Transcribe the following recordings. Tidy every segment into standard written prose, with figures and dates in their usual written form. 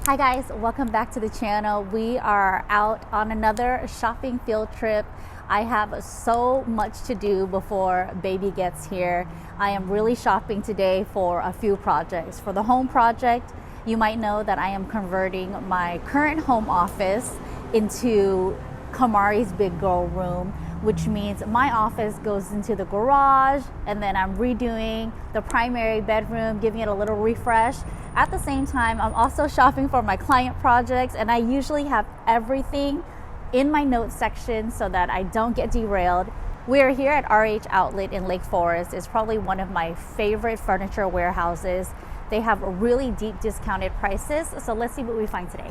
Hi guys, welcome back to the channel. We are out on another shopping field trip. I have so much to do before baby gets here. I am really shopping today for a few projects. For the home project, you might know that I am converting my current home office into Kamari's big girl room, which means my office goes into the garage, and then I'm redoing the primary bedroom, giving it a little refresh. At the same time, I'm also shopping for my client projects, and I usually have everything in my notes section so that I don't get derailed. We are here at RH Outlet in Lake Forest. It's probably one of my favorite furniture warehouses. They have really deep discounted prices, so let's see what we find today.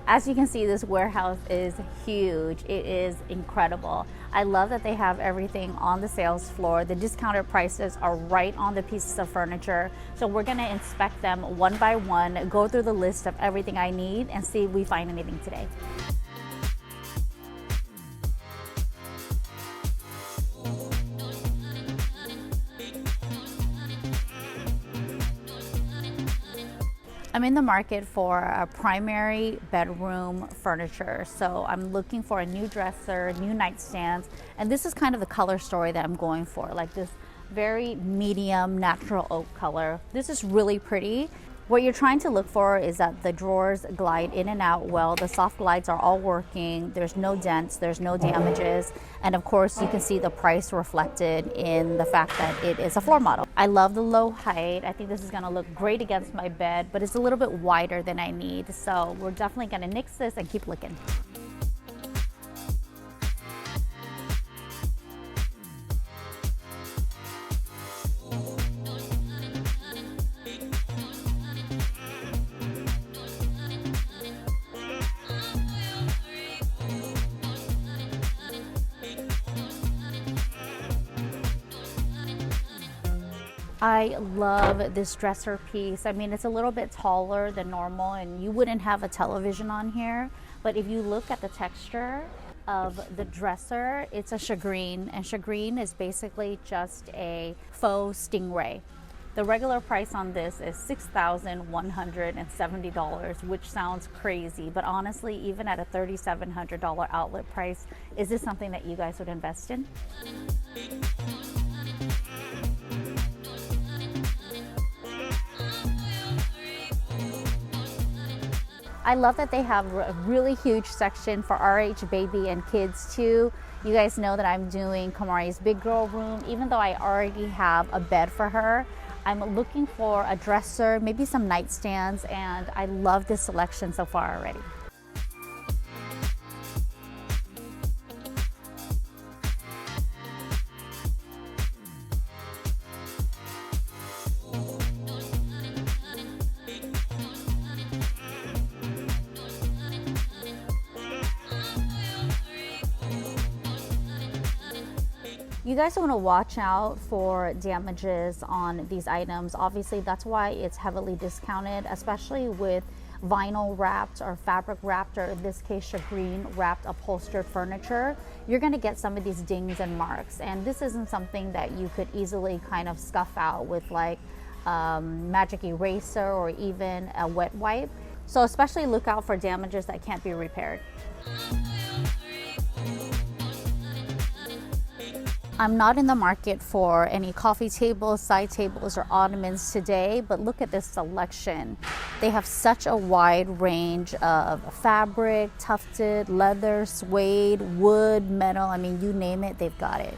As you can see, this warehouse is huge. It is incredible. I love that they have everything on the sales floor. The discounted prices are right on the pieces of furniture. So we're gonna inspect them one by one, go through the list of everything I need, and see if we find anything today. I'm in the market for a primary bedroom furniture. So I'm looking for a new dresser, new nightstands, and this is kind of the color story that I'm going for, like this very medium natural oak color. This is really pretty. What you're trying to look for is that the drawers glide in and out well. The soft glides are all working. There's no dents, there's no damages. And of course, you can see the price reflected in the fact that it is a floor model. I love the low height. I think this is gonna look great against my bed, but it's a little bit wider than I need. So we're definitely gonna nix this and keep looking. I love this dresser piece. I mean, it's a little bit taller than normal, and you wouldn't have a television on here, but if you look at the texture of the dresser, it's a shagreen, and shagreen is basically just a faux stingray. The regular price on this is $6,170, which sounds crazy, but honestly, even at a $3,700 outlet price, is this something that you guys would invest in? I love that they have a really huge section for RH baby and kids too. You guys know that I'm doing Kamari's big girl room. Even though I already have a bed for her, I'm looking for a dresser, maybe some nightstands, and I love this selection so far already. You guys want to watch out for damages on these items. Obviously, that's why it's heavily discounted, especially with vinyl wrapped or fabric wrapped, or in this case, shagreen wrapped upholstered furniture. You're going to get some of these dings and marks, and this isn't something that you could easily kind of scuff out with like magic eraser or even a wet wipe. So especially look out for damages that can't be repaired. I'm not in the market for any coffee tables, side tables, or ottomans today, but look at this selection. They have such a wide range of fabric, tufted, leather, suede, wood, metal. I mean, you name it, they've got it.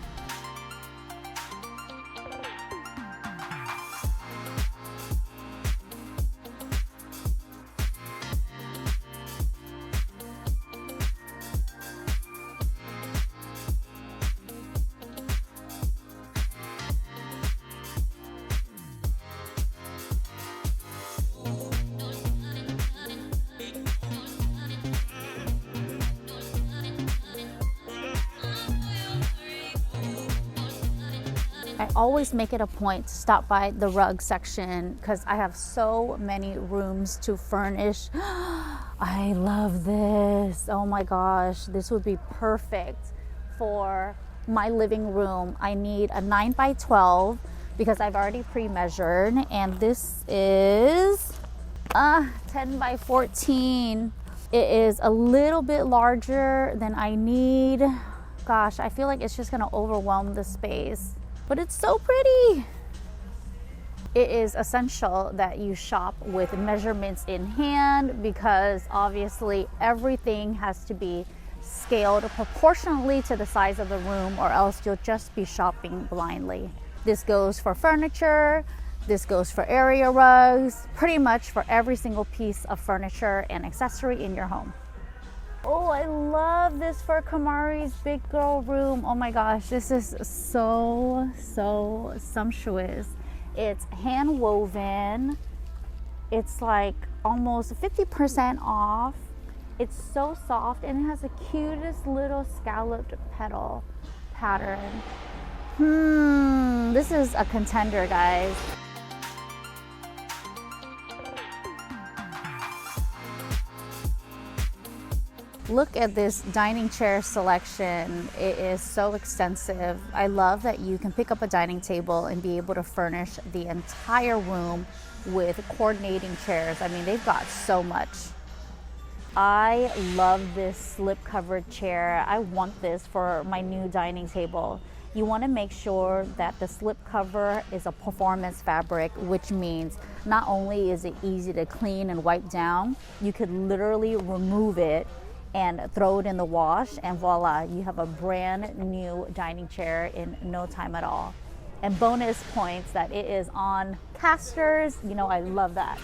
I always make it a point to stop by the rug section because I have so many rooms to furnish. I love this. Oh my gosh, this would be perfect for my living room. I need a 9 by 12 because I've already pre-measured, and this is 10 by 14. It is a little bit larger than I need. Gosh, I feel like it's just gonna overwhelm the space, but it's so pretty. It is essential that you shop with measurements in hand because obviously everything has to be scaled proportionally to the size of the room, or else you'll just be shopping blindly. This goes for furniture, this goes for area rugs, pretty much for every single piece of furniture and accessory in your home. Oh, I love this for Kamari's big girl room. Oh my gosh, this is so sumptuous. It's hand woven. It's like almost 50% off. It's so soft and it has the cutest little scalloped petal pattern. This is a contender, guys. Look at this dining chair selection. It is so extensive. I love that you can pick up a dining table and be able to furnish the entire room with coordinating chairs. I mean, they've got so much. I love this slip covered chair. I want this for my new dining table. You want to make sure that the slip cover is a performance fabric, which means not only is it easy to clean and wipe down, you could literally remove it and throw it in the wash, and voila, you have a brand new dining chair in no time at all. And bonus points that it is on casters. You know, I love that.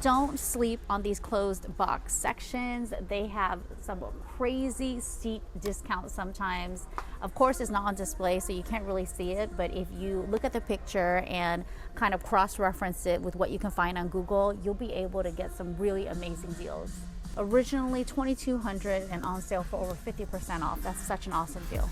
Don't sleep on these closed box sections. They have some crazy steep discounts sometimes. Of course, it's not on display, so you can't really see it, but if you look at the picture and kind of cross-reference it with what you can find on Google, you'll be able to get some really amazing deals. Originally $2,200 and on sale for over 50% off. That's such an awesome deal.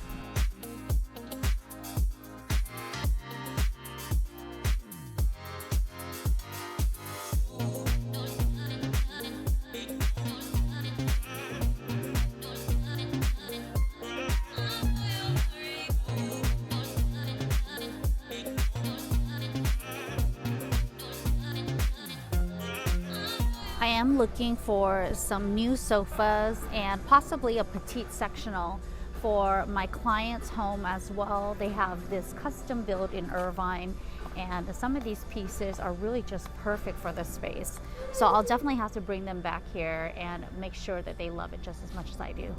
I am looking for some new sofas and possibly a petite sectional for my client's home as well. They have this custom built in Irvine, and some of these pieces are really just perfect for the space. So I'll definitely have to bring them back here and make sure that they love it just as much as I do.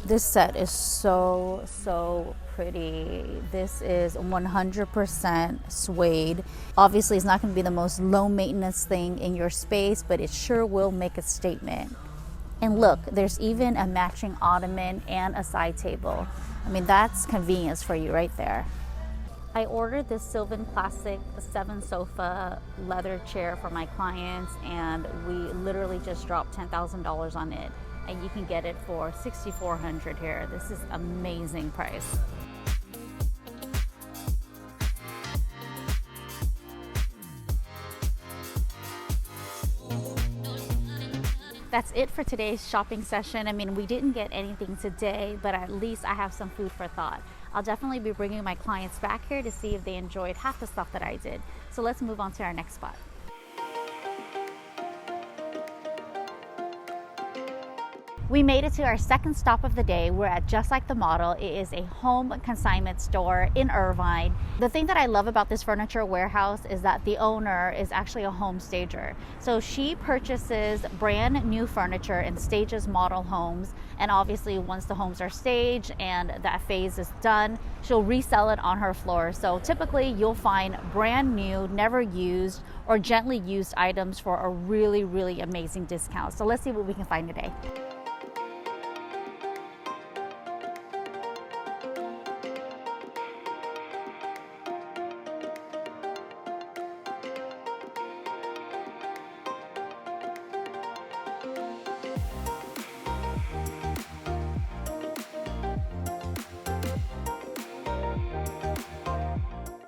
This set is so pretty. This is 100% suede. Obviously, it's not going to be the most low maintenance thing in your space, but it sure will make a statement. And look, there's even a matching ottoman and a side table. I mean, that's convenience for you right there. I ordered this Sylvan Classic 7 sofa leather chair for my clients, and we literally just dropped $10,000 on it. And you can get it for $6,400 here. This is amazing price. That's it for today's shopping session. I mean, we didn't get anything today, but at least I have some food for thought. I'll definitely be bringing my clients back here to see if they enjoyed half the stuff that I did. So let's move on to our next spot. We made it to our second stop of the day. We're at Just Like the Model. It is a home consignment store in Irvine. The thing that I love about this furniture warehouse is that the owner is actually a home stager. So she purchases brand new furniture and stages model homes. And obviously once the homes are staged and that phase is done, she'll resell it on her floor. So typically you'll find brand new, never used, or gently used items for a really amazing discount. So let's see what we can find today.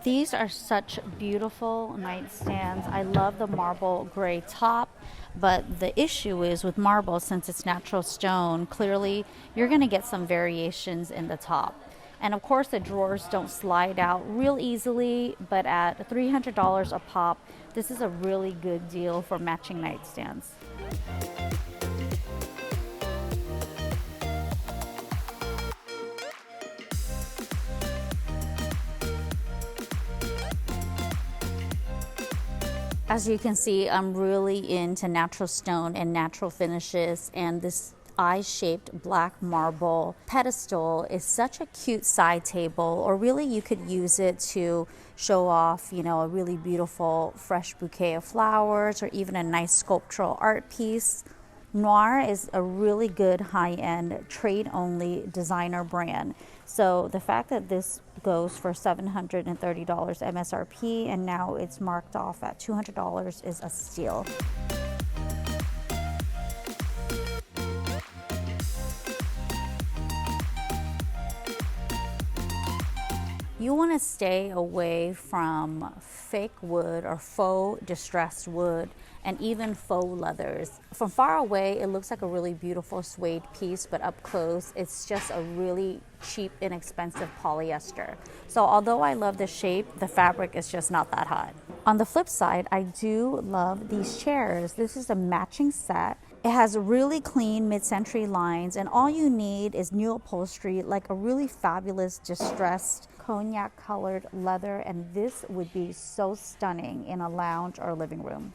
These are such beautiful nightstands. I love the marble gray top, but the issue is with marble, since it's natural stone, clearly you're going to get some variations in the top. And of course the drawers don't slide out real easily, but at $300 a pop, this is a really good deal for matching nightstands. As you can see, I'm really into natural stone and natural finishes, and this eye-shaped black marble pedestal is such a cute side table, or really you could use it to show off, you know, a really beautiful fresh bouquet of flowers, or even a nice sculptural art piece. Noir is a really good high-end trade-only designer brand. So the fact that this goes for $730 MSRP and now it's marked off at $200 is a steal. You want to stay away from fake wood or faux distressed wood and even faux leathers. From far away, it looks like a really beautiful suede piece, but up close, it's just a really cheap, inexpensive polyester. So although I love the shape, the fabric is just not that hot. On the flip side, I do love these chairs. This is a matching set. It has really clean mid-century lines, and all you need is new upholstery, like a really fabulous distressed cognac colored leather, and this would be so stunning in a lounge or living room.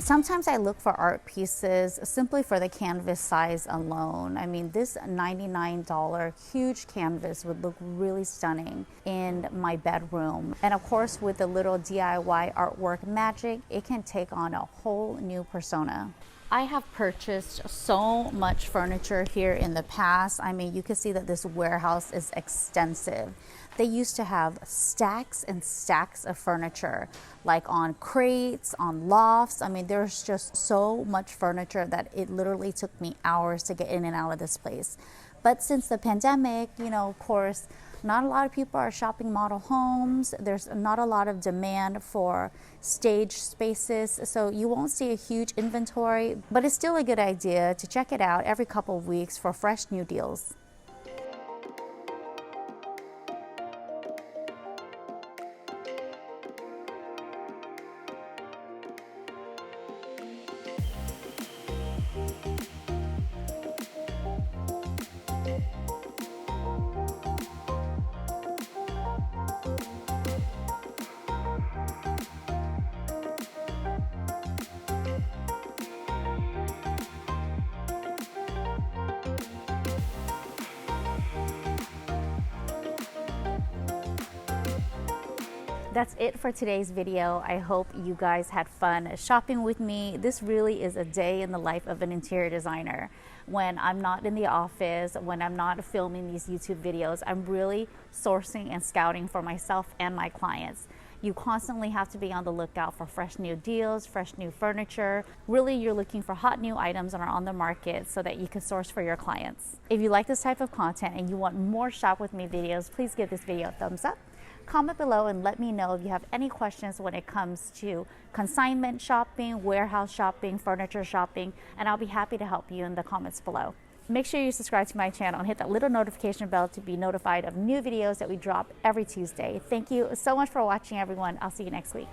Sometimes I look for art pieces simply for the canvas size alone. I mean, this $99 huge canvas would look really stunning in my bedroom. And of course, with the little DIY artwork magic, it can take on a whole new persona. I have purchased so much furniture here in the past. I mean, you can see that this warehouse is extensive. They used to have stacks and stacks of furniture, like on crates, on lofts. I mean, there's just so much furniture that it literally took me hours to get in and out of this place. But since the pandemic, you know, of course, not a lot of people are shopping model homes. There's not a lot of demand for stage spaces, so you won't see a huge inventory, but it's still a good idea to check it out every couple of weeks for fresh new deals. That's it for today's video. I hope you guys had fun shopping with me. This really is a day in the life of an interior designer. When I'm not in the office, when I'm not filming these YouTube videos, I'm really sourcing and scouting for myself and my clients. You constantly have to be on the lookout for fresh new deals, fresh new furniture. Really, you're looking for hot new items that are on the market so that you can source for your clients. If you like this type of content and you want more Shop With Me videos, please give this video a thumbs up. Comment below and let me know if you have any questions when it comes to consignment shopping, warehouse shopping, furniture shopping, and I'll be happy to help you in the comments below. Make sure you subscribe to my channel and hit that little notification bell to be notified of new videos that we drop every Tuesday. Thank you so much for watching, everyone. I'll see you next week.